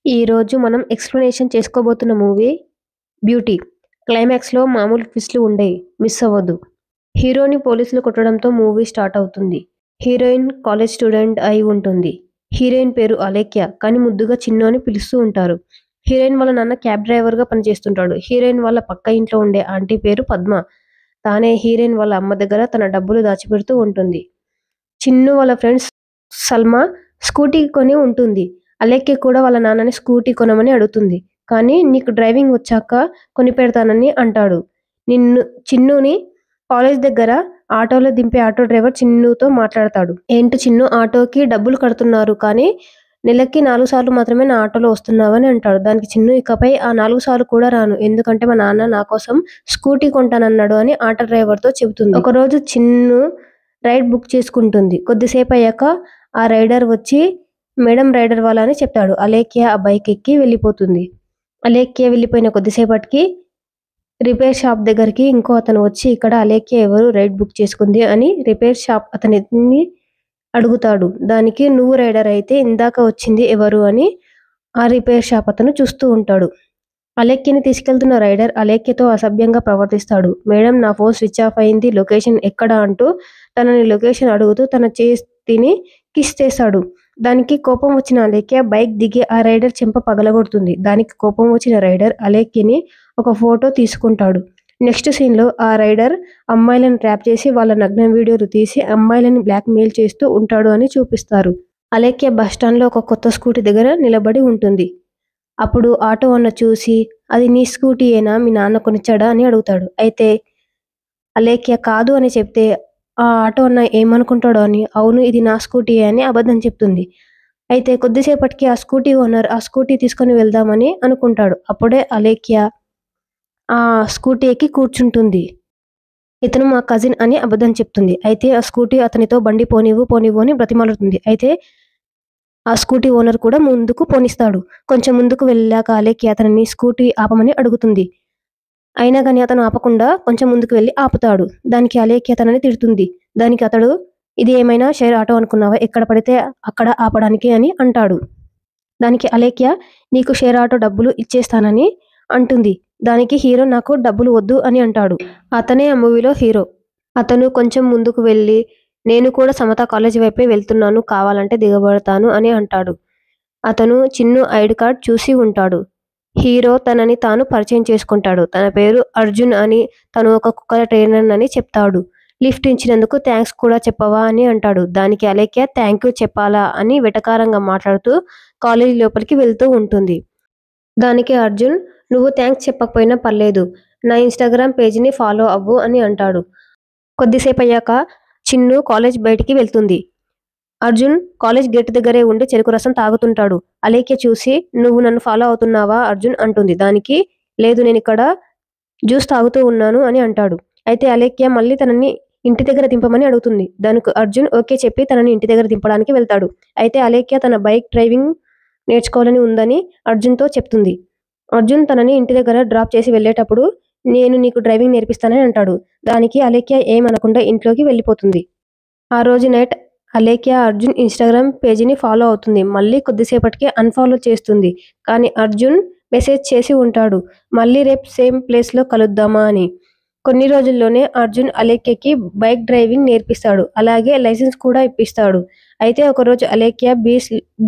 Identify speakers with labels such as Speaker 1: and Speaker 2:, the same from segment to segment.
Speaker 1: ఈరోజు మనం explanation చేసుకోబోతున్న movie 'beauty'. క్లైమాక్స్‌లో మామూలు ట్విస్ట్‌లు ఉండయి. మిస్ అవ్వొద్దు. హీరోని పోలీసులు కొట్టడంతో మూవీ స్టార్ట్ అవుతుంది. హీరోయిన్ కాలేజ్ స్టూడెంట్ అయి ఉంటుంది. హీరోయిన్ పేరు అలేఖ్య, కానీ ముద్దుగా చిన్ను అని పిలుస్తూ ఉంటారు. హీరోయిన్ వాళ్ళ నాన్న క్యాబ్ డ్రైవర్‌గా పనిచేస్తుంటాడు. హీరోయిన్ వాళ్ళ పక్క ఇంట్లో ఉండే ఆంటీ పేరు పద్మ. తానే హీరోయిన్ వాళ్ళ అమ్మ దగ్గర తన డబ్బులు దాచిపెడుతూ ఉంటుంది. చిన్ను వాళ్ళ ఫ్రెండ్స్ సల్మా స్కూటీ కొని ఉంటుంది. అలేఖ్య కూడా వాళ్ళ నాన్నని స్కూటీ కొనమని అడుగుతుంది. కానీ నీకు డ్రైవింగ్ వచ్చాక కొనిపెడతానని అంటాడు. చిన్నుని కాలేజ్ దగ్గర ఆటోలో దింపే ఆటో డ్రైవర్ చిన్నుతో మాట్లాడతాడు. ఏంటి చిన్ను, ఆటోకి డబ్బులు కడుతున్నారు కానీ నెలకి 4 సార్లు మాత్రమే నా ఆటోలో వస్తున్నావని అంటాడు. దానికి చిన్ను ఇకపై ఆ 4 సార్లు కూడా రాను. ఎందుకంటే మా నాన్న నా కోసం స్కూటీ కొంటానన్నాడు అని ఆటో డ్రైవర్తో చెబుతుంది. ఒకరోజు చిన్ను రైడ్ బుక్ చేసుకుంటుంది. కొద్దిసేపయ్యాక ఆ రైడర్ వచ్చి మేడం రైడర్ వాళ్ళ అని చెప్తాడు. అలేఖ్య ఆ బైక్ ఎక్కి వెళ్ళిపోతుంది. అలేఖ్య వెళ్ళిపోయిన కొద్దిసేపటికి రిపేర్ షాప్ దగ్గరికి ఇంకో అతను వచ్చి ఇక్కడ అలేఖ్య ఎవరు రైడ్ బుక్ చేసుకుంది అని రిపేర్ షాప్ అతనిని అడుగుతాడు. దానికి నువ్వు రైడర్ అయితే ఇందాక వచ్చింది ఎవరు అని ఆ రిపేర్ షాప్ అతను చూస్తూ ఉంటాడు. అలేఖ్యని తీసుకెళ్తున్న రైడర్ అలేఖ్యతో అసభ్యంగా ప్రవర్తిస్తాడు. మేడం నా ఫోన్ స్విచ్ ఆఫ్ అయింది, లొకేషన్ ఎక్కడ అంటూ తనని లొకేషన్ అడుగుతూ తన చేతిని కిస్ చేశాడు. దానికి కోపం వచ్చిన అలేఖ్య బైక్ దిగి ఆ రైడర్ చెంప పగలగొడుతుంది. దానికి కోపం వచ్చిన రైడర్ అలేఖ్యని ఒక ఫోటో తీసుకుంటాడు. నెక్స్ట్ సీన్లో ఆ రైడర్ అమ్మాయిలను ట్రాప్ చేసి వాళ్ళ నగ్న వీడియోలు తీసి అమ్మాయిలని బ్లాక్ మెయిల్ చేస్తూ ఉంటాడు అని చూపిస్తారు. అలేఖ్య బస్టాండ్లో ఒక కొత్త స్కూటీ దగ్గర నిలబడి ఉంటుంది. అప్పుడు ఆటో అన్న చూసి అది నీ స్కూటీయేనా, మీ నాన్న కొనిచ్చాడా అని అడుగుతాడు. అయితే అలేఖ్య కాదు అని చెప్తే ఆ ఆటో అన్న ఏమనుకుంటాడో అని అవును ఇది నా స్కూటీయే అని అబద్ధం చెప్తుంది. అయితే కొద్దిసేపటికి ఆ స్కూటీ ఓనర్ ఆ స్కూటీ తీసుకొని వెళ్దామని అనుకుంటాడు. అప్పుడే అలేఖ్య ఆ స్కూటీ ఎక్కి కూర్చుంటుంది. ఇతను మా కజిన్ అని అబద్ధం చెప్తుంది. అయితే ఆ స్కూటీ అతనితో బండి పోనివ్వు అని బ్రతిమాలుతుంది. అయితే ఆ స్కూటీ ఓనర్ కూడా ముందుకు పోనిస్తాడు. కొంచెం ముందుకు వెళ్ళాక అలేఖ్య అతనిని స్కూటీ ఆపమని అడుగుతుంది. అయినా గాని అతను ఆపకుండా కొంచెం ముందుకు వెళ్లి ఆపుతాడు. దానికి అలేఖ్య తనని తిడుతుంది. దానికి అతడు ఇది ఏమైనా షేర్ ఆటో అనుకున్నావా, ఎక్కడ పడితే అక్కడ ఆపడానికి అని అంటాడు. దానికి అలేఖ్య నీకు షేర్ ఆటో డబ్బులు ఇచ్చేస్తానని అంటుంది. దానికి హీరో నాకు డబ్బులు వద్దు అని అంటాడు. అతనే ఆ మూవీలో హీరో. అతను కొంచెం ముందుకు వెళ్ళి నేను కూడా సమత కాలేజీ వైపే వెళ్తున్నాను, కావాలంటే దిగబడతాను అని అంటాడు. అతను చిన్ను ఐడి కార్డ్ చూసి ఉంటాడు. హీరో తనని తాను పరిచయం చేసుకుంటాడు. తన పేరు అర్జున్ అని, తను ఒక కుక్కల ట్రైనర్ అని చెప్తాడు. లిఫ్ట్ ఇచ్చినందుకు థ్యాంక్స్ కూడా చెప్పవా అని అంటాడు. దానికి అలేఖ్య థ్యాంక్ యూ చెప్పాలా అని వెటకారంగా మాట్లాడుతూ కాలేజీ లోపలికి వెళ్తూ ఉంటుంది. దానికి అర్జున్ నువ్వు థ్యాంక్స్ చెప్పకపోయినా పర్లేదు, నా ఇన్‌స్టాగ్రామ్ పేజీని ఫాలో అవ్వు అని అంటాడు. కొద్దిసేపయ్యాక చిన్ను కాలేజ్ బయటికి వెళ్తుంది. అర్జున్ కాలేజ్ గేట్ దగ్గరే ఉండి చెరుకు రసం తాగుతుంటాడు. అలేఖ్య చూసి నువ్వు నన్ను ఫాలో అవుతున్నావా అర్జున్ అంటుంది. దానికి లేదు నేనిక్కడ జ్యూస్ తాగుతూ ఉన్నాను అని అంటాడు. అయితే అలేఖ్య మళ్ళీ తనని ఇంటి దగ్గర దింపమని అడుగుతుంది. దానికి అర్జున్ ఓకే చెప్పి తనని ఇంటి దగ్గర దింపడానికి వెళ్తాడు. అయితే అలేఖ్య తన బైక్ డ్రైవింగ్ నేర్చుకోవాలని ఉందని అర్జున్‌తో చెప్తుంది. అర్జున్ తనని ఇంటి దగ్గర డ్రాప్ చేసి వెళ్ళేటప్పుడు నేను నీకు డ్రైవింగ్ నేర్పిస్తానని అంటాడు. దానికి అలేఖ్య ఏమనకుండా ఇంట్లోకి వెళ్ళిపోతుంది. ఆ రోజు నైట్ అలేఖ్య అర్జున్ ఇన్‌స్టాగ్రామ్ పేజీని ఫాలో అవుతుంది. మళ్ళీ కొద్దిసేపటికి అన్‌ఫాలో చేస్తుంది. కానీ అర్జున్ మెసేజ్ చేసి ఉంటాడు. మళ్ళీ రేపు సేమ్ ప్లేస్‌లో కలుద్దామా అని. కొన్ని రోజుల్లోనే అర్జున్ అలేఖ్యకి బైక్ డ్రైవింగ్ నేర్పిస్తాడు. అలాగే లైసెన్స్ కూడా ఇప్పిస్తాడు. అయితే ఒకరోజు అలేఖ్య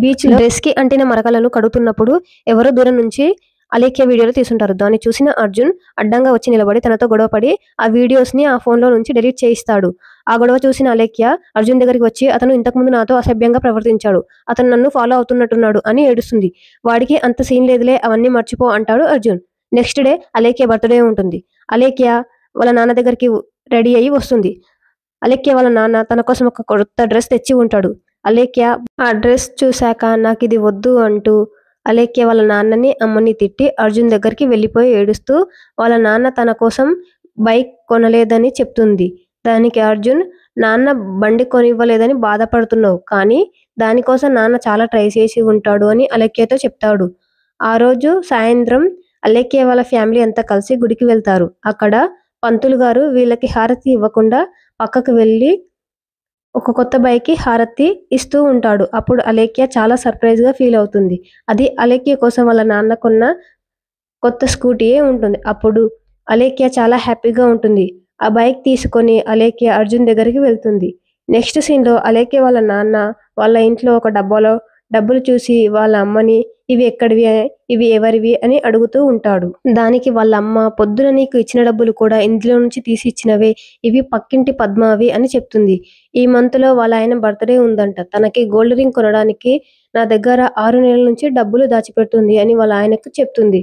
Speaker 1: బీచ్‌లో డ్రెస్‌కి అంటిన మరకలను కడుగుతున్నప్పుడు ఎవరో దూరం నుంచి అలేఖ్య వీడియోలు తీసుంటారు. దాన్ని చూసిన అర్జున్ అడ్డంగా వచ్చి నిలబడి తనతో గొడవపడి ఆ వీడియోస్‌ని ఆ ఫోన్‌లో నుంచి డిలీట్ చేయిస్తాడు. ఆ గొడవ చూసిన అలేఖ్య అర్జున్ దగ్గరికి వచ్చి అతను ఇంతకుముందు నాతో అసభ్యంగా ప్రవర్తించాడు. అతను నన్ను ఫాలో అవుతున్నట్టున్నాడు అని ఏడుస్తుంది. వాడికి అంత సీన్ లేదులే అవన్నీ మర్చిపో అంటాడు Arjun. Next day Alekhya birthday ఉంటుంది. అలేఖ్య వాళ్ళ నాన్న దగ్గరికి రెడీ అయ్యి వస్తుంది. అలేఖ్య వాళ్ళ నాన్న తన కోసం ఒక కొత్త డ్రెస్ తెచ్చి ఉంటాడు. అలేఖ్య ఆ డ్రెస్ చూశాక నాకిది వద్దు అంటూ అలేఖ్య వాళ్ళ నాన్నని, అమ్మని తిట్టి అర్జున్ దగ్గరికి వెళ్ళిపోయి ఏడుస్తూ వాళ్ళ నాన్న తన కోసం బైక్ కొనలేదని చెప్తుంది. దానికి అర్జున్ నాన్న బండి కొనివ్వలేదని బాధపడుతున్నావు, కానీ దానికోసం నాన్న చాలా ట్రై చేసి ఉంటాడు అని అలేఖ్యతో చెప్తాడు. ఆ రోజు సాయంత్రం అలేఖ్య వాళ్ళ ఫ్యామిలీ అంతా కలిసి గుడికి వెళ్తారు. అక్కడ పంతులు గారు వీళ్ళకి హారతి ఇవ్వకుండా పక్కకు వెళ్ళి ఒక కొత్త బైక్‌కి హారతి ఇస్తూ ఉంటాడు. అప్పుడు అలేఖ్య చాలా సర్ప్రైజ్‌గా ఫీల్ అవుతుంది. అది అలేఖ్య కోసం వాళ్ళ నాన్న కొన్న కొత్త స్కూటీయే ఉంటుంది. అప్పుడు అలేఖ్య చాలా హ్యాపీగా ఉంటుంది. ఆ బైక్ తీసుకొని అలేఖ్య అర్జున్ దగ్గరికి వెళ్తుంది. నెక్స్ట్ సీన్‌లో అలేఖ్య వాళ్ళ నాన్న వాళ్ళ ఇంట్లో ఒక డబ్బాలో డబ్బులు చూసి వాళ్ళ అమ్మని "ఇవి ఎక్కడివి? ఇవి ఎవరివి?" అని అడుగుతూ ఉంటాడు. దానికి వాళ్ళ అమ్మ "పొద్దున నీకు ఇచ్చిన డబ్బులు కూడా ఇందులో నుంచి తీసి ఇచ్చినవే. ఇవి పక్కింటి పద్మవి" అని చెప్తుంది. ఈ మంత్‌లో వాళ్ళ ఆయన బర్త్‌డే ఉందంట. తనకి గోల్డ్ రింగ్ కొనడానికి నా దగ్గర 6 నెలల నుంచి డబ్బులు దాచిపెడుతుంది అని వాళ్ళ ఆయనకు చెప్తుంది.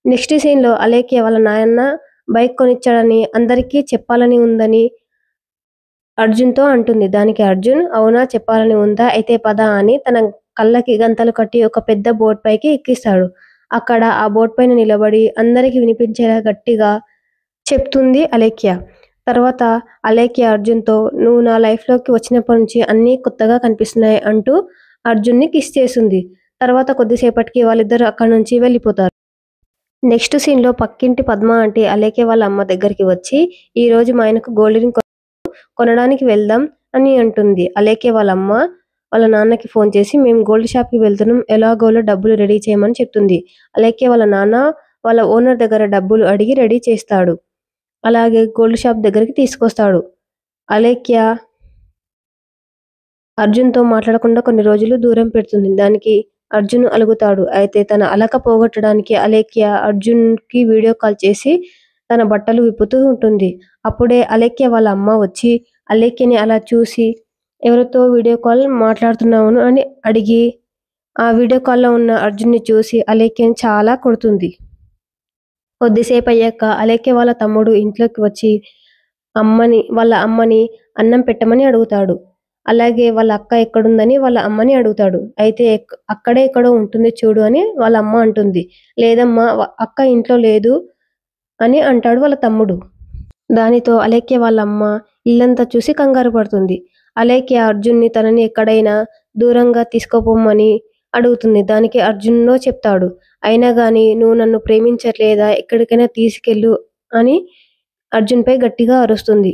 Speaker 1: నెక్స్ట్ సీన్‌లో అలేఖ్య వాళ్ళ నాన్న బైక్ కొనిచ్చాడని అందరికీ చెప్పాలని ఉందని అర్జున్‌తో అంటుంది. దానికి అర్జున్ "అవునా చెప్పాలని ఉందా? అయితే పద" అని తన కళ్ళకి గంతలు కట్టి ఒక పెద్ద బోట్ పైకి ఎక్కిస్తాడు. అక్కడ ఆ బోట్ పైన నిలబడి అందరికి వినిపించేలా గట్టిగా చెప్తుంది అలేఖ్య. తర్వాత అలేఖ్య అర్జున్‌తో "నువ్వు నా లైఫ్‌లోకి వచ్చినప్పటి నుంచి అన్నీ కొత్తగా కనిపిస్తున్నాయి" అంటూ అర్జున్‌ని కిస్ చేస్తుంది. తర్వాత కొద్దిసేపటికి వాళ్ళిద్దరూ అక్కడి నుంచి వెళ్ళిపోతారు. నెక్స్ట్ సీన్‌లో పక్కింటి పద్మ ఆంటీ అలేఖ్య వాళ్ళ అమ్మ దగ్గరికి వచ్చి "ఈరోజు మా ఆయనకు గోల్డ్ రింగ్ కొనడానికి వెళ్దాం" అని అంటుంది. అలేఖ్య వాళ్ళ అమ్మ వాళ్ళ నాన్నకి ఫోన్ చేసి "మేము గోల్డ్ షాప్‌కి వెళ్తున్నాం. ఎలాగోలా డబ్బులు రెడీ చేయమని" చెప్తుంది. అలేఖ్య వాళ్ళ నాన్న వాళ్ళ ఓనర్ దగ్గర డబ్బులు అడిగి రెడీ చేస్తాడు. అలాగే గోల్డ్ షాప్ దగ్గరికి తీసుకొస్తాడు. అలేఖ్య అర్జున్‌తో మాట్లాడకుండా కొన్ని రోజులు దూరం పెడుతుంది. దానికి అర్జున్ అలుగుతాడు. అయితే తన అలక పోగొట్టడానికి అలేఖ్య అర్జున్‌కి వీడియో కాల్ చేసి తన బట్టలు విప్పుతూ ఉంటుంది. అప్పుడే అలేఖ్య వాళ్ళ అమ్మ వచ్చి అలేఖ్యని అలా చూసి "ఎవరితో వీడియో కాల్ మాట్లాడుతున్నావు" అని అడిగి ఆ వీడియో కాల్‌లో ఉన్న అర్జున్‌ని చూసి అలేఖ్యని చాలా కొడుతుంది. కొద్దిసేపయ్యాక అలేఖ్య వాళ్ళ తమ్ముడు ఇంట్లోకి వచ్చి వాళ్ళ అమ్మని అన్నం పెట్టమని అడుగుతాడు. అలాగే వాళ్ళ అక్క ఎక్కడుందని వాళ్ళ అమ్మని అడుగుతాడు. అయితే అక్కడే ఎక్కడో ఉంటుంది చూడు అని వాళ్ళ అమ్మ అంటుంది. లేదమ్మా అక్క ఇంట్లో లేదు అని అంటాడు వాళ్ళ తమ్ముడు. దానితో అలేఖ్య వాళ్ళ అమ్మ ఇల్లంతా చూసి కంగారు పడుతుంది. అలేఖ్య అర్జున్‌ని తనని ఎక్కడైనా దూరంగా తీసుకుపోమని అడుగుతుంది. దానికి అర్జున్ నో చెప్తాడు. అయినా గాని "నువ్వు నన్ను ప్రేమించట్లేదా? ఎక్కడికైనా తీసుకెళ్ళు" అని అర్జున్‌పై గట్టిగా అరుస్తుంది.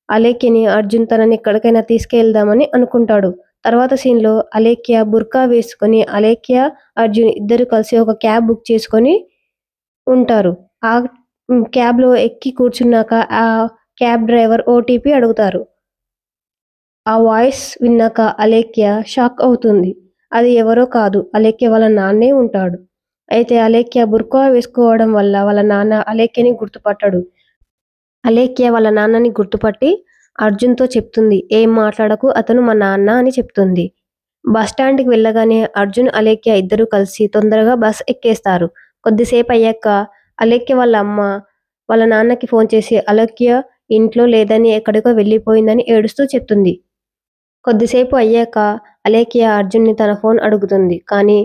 Speaker 1: అలేఖ్యని అర్జున్ తనని ఎక్కడికైనా తీసుకెళ్దామని అనుకుంటాడు. తర్వాత సీన్‌లో అలేఖ్య బుర్కా వేసుకొని అలేఖ్య, అర్జున్ ఇద్దరు కలిసి ఒక క్యాబ్ బుక్ చేసుకొని ఉంటారు. ఆ క్యాబ్‌లో ఎక్కి కూర్చున్నాక ఆ క్యాబ్ డ్రైవర్ ఓటీపీ అడుగుతారు. ఆ వాయిస్ విన్నాక అలేఖ్య షాక్ అవుతుంది. అది ఎవరో కాదు అలేఖ్య వాళ్ళ నాన్నే ఉంటాడు. అయితే అలేఖ్య బుర్కా వేసుకోవడం వల్ల వాళ్ళ నాన్న అలేఖ్యని గుర్తుపట్టడు. అలేఖ్య వాళ్ళ నాన్నని గుర్తుపట్టి అర్జున్‌తో చెప్తుంది. "ఏం మాట్లాడకు అతను మా నాన్న" అని చెప్తుంది. బస్ స్టాండ్‌కి వెళ్ళగానే అర్జున్, అలేఖ్య ఇద్దరూ కలిసి తొందరగా బస్ ఎక్కేస్తారు. కొద్దిసేపయ్యాక అలేఖ్య వాళ్ళ అమ్మ వాళ్ళ నాన్నకి ఫోన్ చేసి అలేఖ్య ఇంట్లో లేదని ఎక్కడికో వెళ్ళిపోయిందని ఏడుస్తూ చెప్తుంది. కొద్దిసేపు అయ్యాక అలేఖ్య అర్జున్‌ని తన ఫోన్ అడుగుతుంది. కానీ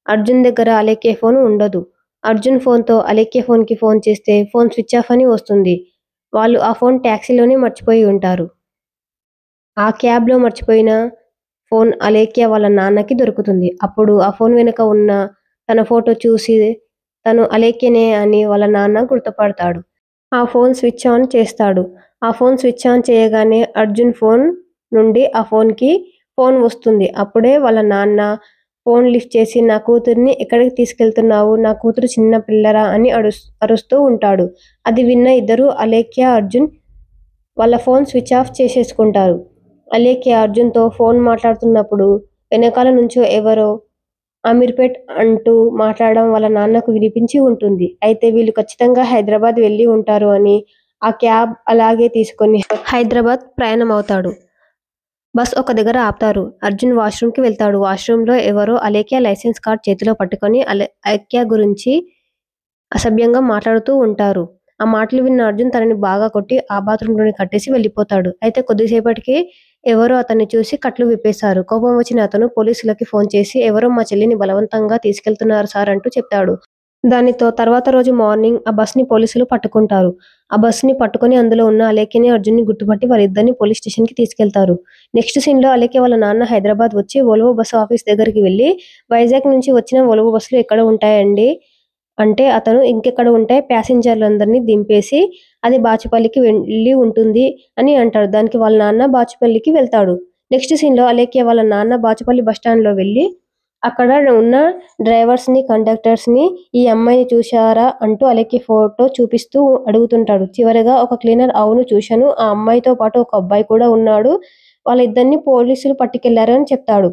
Speaker 1: అర్జున్ దగ్గర అలేఖ్య ఫోన్ ఉండదు. అర్జున్ ఫోన్‌తో అలేఖ్య ఫోన్‌కి ఫోన్ చేస్తే ఫోన్ స్విచ్ ఆఫ్ అని వస్తుంది. వాళ్ళు ఆ ఫోన్ టాక్సీలోనే మర్చిపోయి ఉంటారు. ఆ క్యాబ్‌లో మర్చిపోయిన ఫోన్ అలేఖ్య వాళ్ళ నాన్నకి దొరుకుతుంది. అప్పుడు ఆ ఫోన్ వెనుక ఉన్న తన ఫోటో చూసి తను అలేఖ్యనే అని వాళ్ళ నాన్న గుర్తుపడతాడు. ఆ ఫోన్ స్విచ్ ఆన్ చేస్తాడు. ఆ ఫోన్ స్విచ్ ఆన్ చేయగానే అర్జున్ ఫోన్ నుండి ఆ ఫోన్‌కి ఫోన్ వస్తుంది. అప్పుడే వాళ్ళ నాన్న ఫోన్ లిఫ్ట్ చేసి "నా కూతురిని ఎక్కడికి తీసుకెళ్తున్నావు? నా కూతురు చిన్న పిల్లరా" అని అరుస్తూ ఉంటాడు. అది విన్న ఇద్దరు అలేఖ్య, అర్జున్ వాళ్ళ ఫోన్ స్విచ్ ఆఫ్ చేసేసుకుంటారు. అలేఖ్య అర్జున్‌తో ఫోన్ మాట్లాడుతున్నప్పుడు వెనకాల నుంచో ఎవరో అమీర్పేట్ అంటూ మాట్లాడడం వాళ్ళ నాన్నకు వినిపించి ఉంటుంది. అయితే వీళ్ళు ఖచ్చితంగా హైదరాబాద్ వెళ్ళి ఉంటారు అని ఆ క్యాబ్ అలాగే తీసుకొని హైదరాబాద్ ప్రయాణమవుతాడు. బస్ ఒక దగ్గర ఆపుతారు. అర్జున్ వాష్‌రూమ్‌కి వెళ్తాడు. వాష్‌రూమ్‌లో ఎవరో అలేఖ్య లైసెన్స్ కార్డ్ చేతిలో పట్టుకొని అలేఖ్య గురించి అసభ్యంగా మాట్లాడుతూ ఉంటారు. ఆ మాటలు విన్న అర్జున్ తనని బాగా కొట్టి ఆ బాత్రూంలోనే కట్టేసి వెళ్ళిపోతాడు. అయితే కొద్దిసేపటికి ఎవరో అతన్ని చూసి కట్లు విప్పేశారు. కోపం వచ్చిన అతను పోలీసులకి ఫోన్ చేసి "ఎవరో మా చెల్లిని బలవంతంగా తీసుకెళ్తున్నారు సార్" అంటూ చెప్తాడు. దానితో తర్వాత రోజు మార్నింగ్ ఆ బస్‌ని పోలీసులు పట్టుకుంటారు. ఆ బస్‌ని పట్టుకొని అందులో ఉన్న అలేఖ్యని, అర్జున్‌ని గుర్తుపట్టి వారిద్దరిని పోలీస్ స్టేషన్‌కి తీసుకెళ్తారు. నెక్స్ట్ సీన్‌లో అలేఖ్య వాళ్ళ నాన్న హైదరాబాద్ వచ్చి వోల్వో బస్ ఆఫీస్ దగ్గరికి వెళ్లి "వైజాగ్ నుంచి వచ్చిన వోల్వో బస్సులు ఎక్కడ ఉంటాయండి?" అంటే అతను "ఇంకెక్కడ ఉంటాయి ప్యాసింజర్లందరిని దింపేసి అది బాచుపల్లికి వెళ్ళి ఉంటుంది" అని అంటాడు. దానికి వాళ్ళ నాన్న బాచుపల్లికి వెళ్తాడు. నెక్స్ట్ సీన్‌లో అలేఖ్య వాళ్ళ నాన్న బాచుపల్లి బస్టాండ్‌లో వెళ్లి అక్కడ ఉన్న డ్రైవర్స్‌ని, కండక్టర్స్‌ని "ఈ అమ్మాయిని చూశారా?" అంటూ అలేఖ్య ఫోటో చూపిస్తూ అడుగుతుంటాడు. చివరగా ఒక క్లీనర్ "అవును చూశాను. ఆ అమ్మాయితో పాటు ఒక అబ్బాయి కూడా ఉన్నాడు. వాళ్ళిద్దరిని పోలీసులు పట్టుకెళ్లారు" అని చెప్తాడు.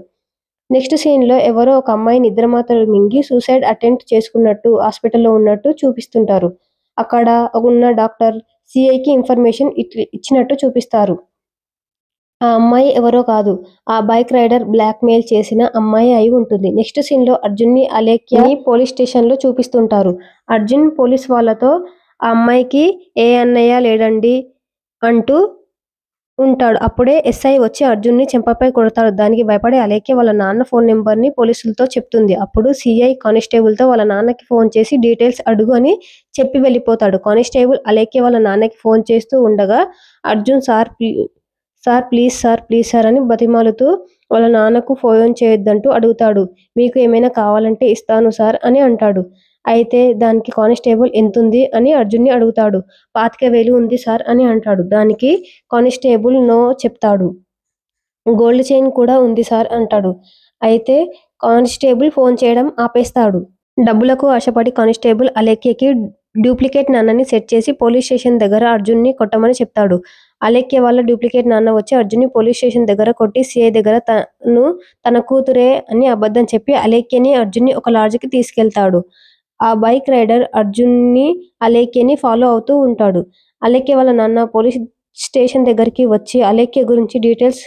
Speaker 1: నెక్స్ట్ సీన్‌లో ఎవరో ఒక అమ్మాయి నిద్రమాత్రలు మింగి సూసైడ్ అటెంప్ట్ చేసుకున్నట్టు హాస్పిటల్‌లో ఉన్నట్టు చూపిస్తుంటారు. అక్కడ ఉన్న డాక్టర్ సీఐకి ఇన్ఫర్మేషన్ ఇచ్చినట్టు చూపిస్తారు. ఆ అమ్మాయి ఎవరో కాదు. ఆ బైక్ రైడర్ బ్లాక్‌మెయిల్ చేసిన అమ్మాయే అయి ఉంటుంది. నెక్స్ట్ సీన్‌లో అర్జున్‌ని, అలేఖ్యని పోలీస్ స్టేషన్‌లో చూపిస్తుంటారు. అర్జున్ పోలీస్ వాళ్ళతో ఆ అమ్మాయికి ఏ అన్నయ్య లేడండి అంటూ ఉంటాడు. అప్పుడే ఎస్ఐ వచ్చి అర్జున్‌ని చెంపపై కొడతాడు. దానికి భయపడి అలేఖ్య వాళ్ళ నాన్న ఫోన్ నంబర్‌ని పోలీసులతో చెప్తుంది. అప్పుడు సీఐ కానిస్టేబుల్‌తో వాళ్ళ నాన్నకి ఫోన్ చేసి డీటెయిల్స్ అడుగు అని చెప్పి వెళ్ళిపోతాడు. కానిస్టేబుల్ అలేఖ్య వాళ్ళ నాన్నకి ఫోన్ చేస్తూ ఉండగా అర్జున్ ప్లీజ్ సార్ అని బతిమాలుతూ వాళ్ళ నాన్నకు ఫోన్ చేయొద్దంటూ అడుగుతాడు. మీకు ఏమైనా కావాలంటే ఇస్తాను సార్ అని అంటాడు. అయితే దానికి కానిస్టేబుల్ ఎంతుంది అని అర్జున్‌ని అడుగుతాడు. 25,000 ఉంది సార్ అని అంటాడు. దానికి కానిస్టేబుల్ నో చెప్తాడు. గోల్డ్ చైన్ కూడా ఉంది సార్ అంటాడు. అయితే కానిస్టేబుల్ ఫోన్ చేయడం ఆపేస్తాడు. డబ్బులకు ఆశపడి కానిస్టేబుల్ అలేఖ్యకి డూప్లికేట్ నాన్నని సెట్ చేసి పోలీస్ స్టేషన్ దగ్గర అర్జున్‌ని కొట్టమని చెప్తాడు. అలేఖ్య వాళ్ళ డూప్లికేట్ నాన్న వచ్చి అర్జున్‌ని పోలీస్ స్టేషన్ దగ్గర కొట్టి సీఐ దగ్గర తన కూతురే అని అబద్ధం చెప్పి అలేఖ్యని, అర్జున్‌ని ఒక లాడ్జికి తీసుకెళ్తాడు. ఆ బైక్ రైడర్ అర్జున్‌ని, అలేఖ్యని ఫాలో అవుతూ ఉంటాడు. అలేఖ్య వాళ్ళ నాన్న పోలీస్ స్టేషన్ దగ్గరికి వచ్చి అలేఖ్య గురించి డీటెయిల్స్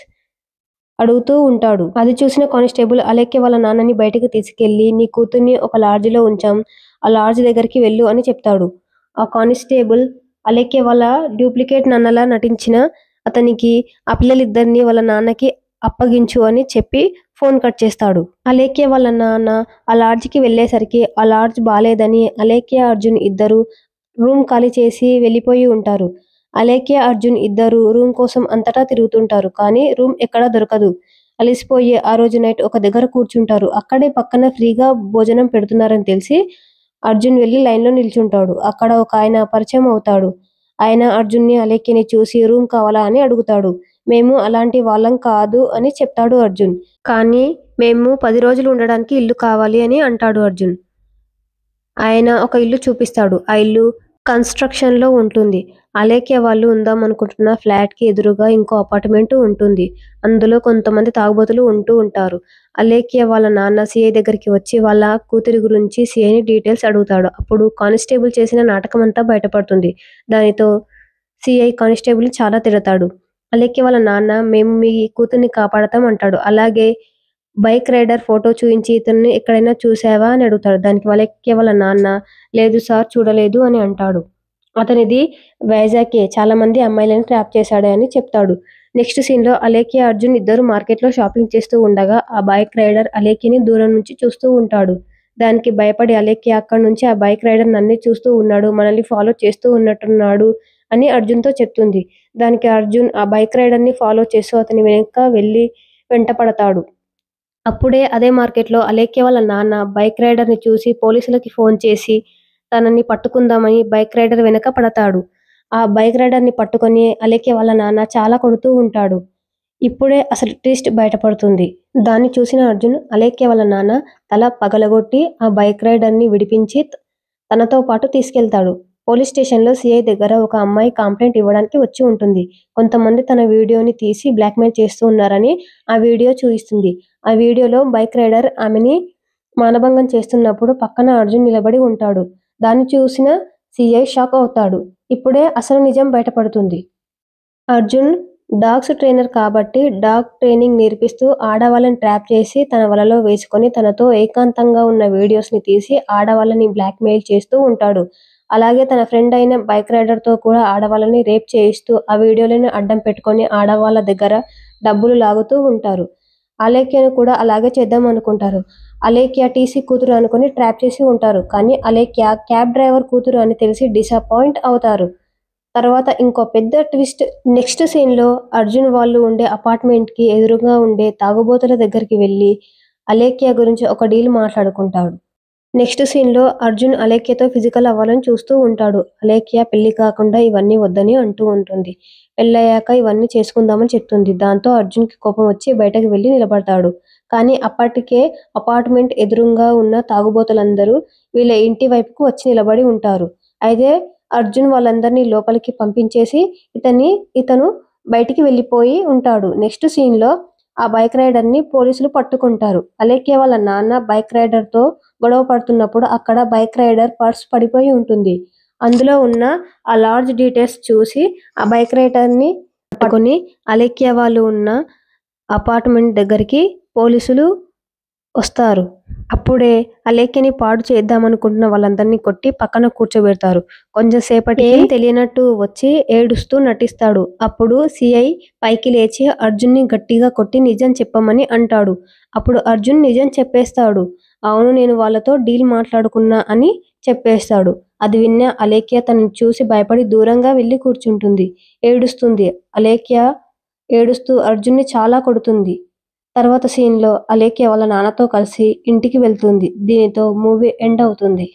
Speaker 1: అడుగుతూ ఉంటాడు. అది చూసిన కానిస్టేబుల్ అలేఖ్య వాళ్ళ నాన్నని బయటకి తీసుకెళ్ళి "నీ కూతుర్ని ఒక లాడ్జిలో ఉంచాం. ఆ లాడ్జ్ దగ్గరికి వెళ్ళు" అని చెప్తాడు. ఆ కానిస్టేబుల్ అలేఖ్య వాళ్ళ డూప్లికేట్ నాన్నలా నటించిన అతనికి ఆ పిల్లలిద్దరిని వాళ్ళ నాన్నకి అప్పగించు అని చెప్పి ఫోన్ కట్ చేస్తాడు. అలేఖ్య వాళ్ళ నాన్న ఆ లాడ్జికి వెళ్ళేసరికి ఆ లాడ్జ్ బాలేదని అలేఖ్య, అర్జున్ ఇద్దరూ రూమ్ ఖాళీ చేసి వెళ్ళిపోయి ఉంటారు. అలేఖ్య, అర్జున్ ఇద్దరూ రూమ్ కోసం అంతటా తిరుగుతుంటారు. కానీ రూమ్ ఎక్కడా దొరకదు. అలిసిపోయి ఆ రోజు నైట్ ఒక దగ్గర కూర్చుంటారు. అక్కడే పక్కన ఫ్రీగా భోజనం పెడుతున్నారని తెలిసి అర్జున్ వెళ్లి లైన్‌లో నిల్చుంటాడు. అక్కడ ఒకాయన పరిచయం అవుతాడు. ఆయన అర్జున్‌ని, అలేఖ్యని చూసి రూమ్ కావాలా అని అడుగుతాడు. మేము అలాంటి వాళ్ళం కాదు అని చెప్తాడు అర్జున్. కానీ మేము 10 రోజులు ఉండడానికి ఇల్లు కావాలి అని అంటాడు అర్జున్. ఆయన ఒక ఇల్లు చూపిస్తాడు. ఆ ఇల్లు కన్‌స్ట్రక్షన్‌లో ఉంటుంది. అలేఖ్య వాళ్ళు ఉందామనుకుంటున్న ఫ్లాట్‌కి ఎదురుగా ఇంకో అపార్ట్‌మెంటు ఉంటుంది. అందులో కొంతమంది తాగుబోతులు ఉంటూ ఉంటారు. అలేఖ్య వాళ్ళ నాన్న సీఐ దగ్గరికి వచ్చి వాళ్ళ కూతురి గురించి సీఐని డీటెయిల్స్ అడుగుతాడు. అప్పుడు కానిస్టేబుల్ చేసిన నాటకమంతా బయటపడుతుంది. దానితో సీఐ కానిస్టేబుల్‌ని చాలా తిడతాడు. అలేఖ్య వాళ్ళ నాన్న "మేము మీ కూతుర్ని కాపాడతాం" అంటాడు. అలాగే బైక్ రైడర్ ఫోటో చూయించి "ఇతన్ని ఎక్కడైనా చూసావా?" అని అడుగుతాడు. దానికి అలేఖ్య వాళ్ళ నాన్న "లేదు సార్ చూడలేదు" అని అంటాడు. అతనిది వైజాగే. చాలా మంది అమ్మాయిలని ట్రాప్ చేశాడే అని చెప్తాడు. నెక్స్ట్ సీన్‌లో అలేఖ్య, అర్జున్ ఇద్దరు మార్కెట్‌లో షాపింగ్ చేస్తూ ఉండగా ఆ బైక్ రైడర్ అలేఖ్యని దూరం నుంచి చూస్తూ ఉంటాడు. దానికి భయపడి అలేఖ్య అక్కడి నుంచి "ఆ బైక్ రైడర్ నన్నే చూస్తూ ఉన్నాడు. మనల్ని ఫాలో చేస్తూ ఉన్నట్టున్నాడు" అని అర్జున్‌తో చెప్తుంది. దానికి అర్జున్ ఆ బైక్ రైడర్‌ని ఫాలో చేస్తూ అతని వెనక వెంటపడతాడు. అప్పుడే అదే మార్కెట్‌లో అలేఖ్య వాళ్ళ నాన్న బైక్ రైడర్‌ని చూసి పోలీసులకి ఫోన్ చేసి తనని పట్టుకుందామని బైక్ రైడర్ వెనక పడతాడు. ఆ బైక్ రైడర్‌ని పట్టుకొని అలేఖ్య వాళ్ళ నాన్న చాలా కొడుతూ ఉంటాడు. ఇప్పుడే అసలు ట్విస్ట్ బయటపడుతుంది. దాన్ని చూసిన అర్జున్ అలేఖ్య వాళ్ళ నాన్న తల పగలగొట్టి ఆ బైక్ రైడర్‌ని విడిపించి తనతో పాటు తీసుకెళ్తాడు. పోలీస్ స్టేషన్‌లో సీఐ దగ్గర ఒక అమ్మాయి కంప్లెయింట్ ఇవ్వడానికి వచ్చి ఉంటుంది. కొంతమంది తన వీడియోని తీసి బ్లాక్‌మెయిల్ చేస్తూ ఉన్నారని ఆ వీడియో చూయిస్తుంది. ఆ వీడియోలో బైక్ రైడర్ ఆమెని మానభంగం చేస్తున్నప్పుడు పక్కన అర్జున్ నిలబడి ఉంటాడు. దాన్ని చూసిన సీఐ షాక్ అవుతాడు. ఇప్పుడే అసలు నిజం బయటపడుతుంది. అర్జున్ డాగ్స్ ట్రైనర్ కాబట్టి డాగ్ ట్రైనింగ్ నేర్పిస్తూ ఆడవాళ్ళని ట్రాప్ చేసి తన వలలో వేసుకొని తనతో ఏకాంతంగా ఉన్న వీడియోస్‌ని తీసి ఆడవాళ్ళని బ్లాక్‌మెయిల్ చేస్తూ ఉంటాడు. అలాగే తన ఫ్రెండ్ అయిన బైక్ రైడర్‌తో కూడా ఆడవాళ్ళని రేప్ చేయిస్తూ ఆ వీడియోలను అడ్డం పెట్టుకొని ఆడవాళ్ళ దగ్గర డబ్బులు లాగుతూ ఉంటారు. అలేఖ్యను కూడా అలాగే చేద్దామనుకుంటారు. అలేఖ్య టీసీ కూతురు అనుకుని ట్రాప్ చేసి ఉంటారు. కానీ అలేఖ్య క్యాబ్ డ్రైవర్ కూతురు అని తెలిసి డిసప్పాయింట్ అవుతారు. తర్వాత ఇంకో పెద్ద ట్విస్ట్ నెక్స్ట్ సీన్‌లో అర్జున్ వాళ్ళు ఉండే అపార్ట్‌మెంట్‌కి ఎదురుగా ఉండే తాగుబోతుల దగ్గరికి వెళ్లి అలేఖ్య గురించి ఒక డీల్ మాట్లాడుకుంటాడు. నెక్స్ట్ సీన్‌లో అర్జున్ అలేఖ్యతో ఫిజికల్ అవ్వాలని చూస్తూ ఉంటాడు. అలేఖ్య పెళ్లి కాకుండా ఇవన్నీ వద్దని అంటూ ఉంటుంది. పెళ్లయ్యాక ఇవన్నీ చేసుకుందామని చెప్తుంది. దాంతో అర్జున్‌కి కోపం వచ్చి బయటకు వెళ్లి నిలబడతాడు. కానీ అప్పటికే అపార్ట్‌మెంట్ ఎదురుంగా ఉన్న తాగుబోతులందరూ వీళ్ళ ఇంటి వైపుకు వచ్చి నిలబడి ఉంటారు. అయితే అర్జున్ వాళ్ళందరినీ లోపలికి పంపించేసి ఇతను బయటికి వెళ్లిపోయి ఉంటాడు. నెక్స్ట్ సీన్‌లో ఆ బైక్ రైడర్‌ని పోలీసులు పట్టుకుంటారు. అలేఖ్య వాళ్ళ నాన్న బైక్ రైడర్‌తో గొడవ పడుతున్నప్పుడు అక్కడ బైక్ రైడర్ పర్స్ పడిపోయి ఉంటుంది. అందులో ఉన్న ఆ లార్జ్ డీటెయిల్స్ చూసి ఆ బైక్ రైడర్‌ని పట్టుకొని అలేఖ్య వాళ్ళు ఉన్న అపార్ట్‌మెంట్ దగ్గరికి పోలీసులు వస్తారు. అప్పుడే అలేఖ్యని పాడు చేద్దామనుకుంటున్న వాళ్ళందరినీ కొట్టి పక్కన కూర్చోబెడతారు. కొంచెం సేపటికి ఏం తెలియనట్టు వచ్చి ఏడుస్తూ నటిస్తాడు. అప్పుడు సీఐ పైకి లేచి అర్జున్‌ని గట్టిగా కొట్టి నిజం చెప్పమని అంటాడు. అప్పుడు అర్జున్ నిజం చెప్పేస్తాడు. అవును, నేను వాళ్ళతో డీల్ మాట్లాడుకున్నా అని చెప్పేస్తాడు. అది విన్న అలేఖ్య తనని చూసి భయపడి దూరంగా వెళ్లి కూర్చుంటుంది. ఏడుస్తుంది. అలేఖ్య ఏడుస్తూ అర్జున్‌ని చాలా కొడుతుంది. తర్వాత సీన్‌లో అలేఖ్య వాళ్ళ నాన్నతో కలిసి ఇంటికి వెళ్తుంది. దీనితో మూవీ ఎండ్ అవుతుంది.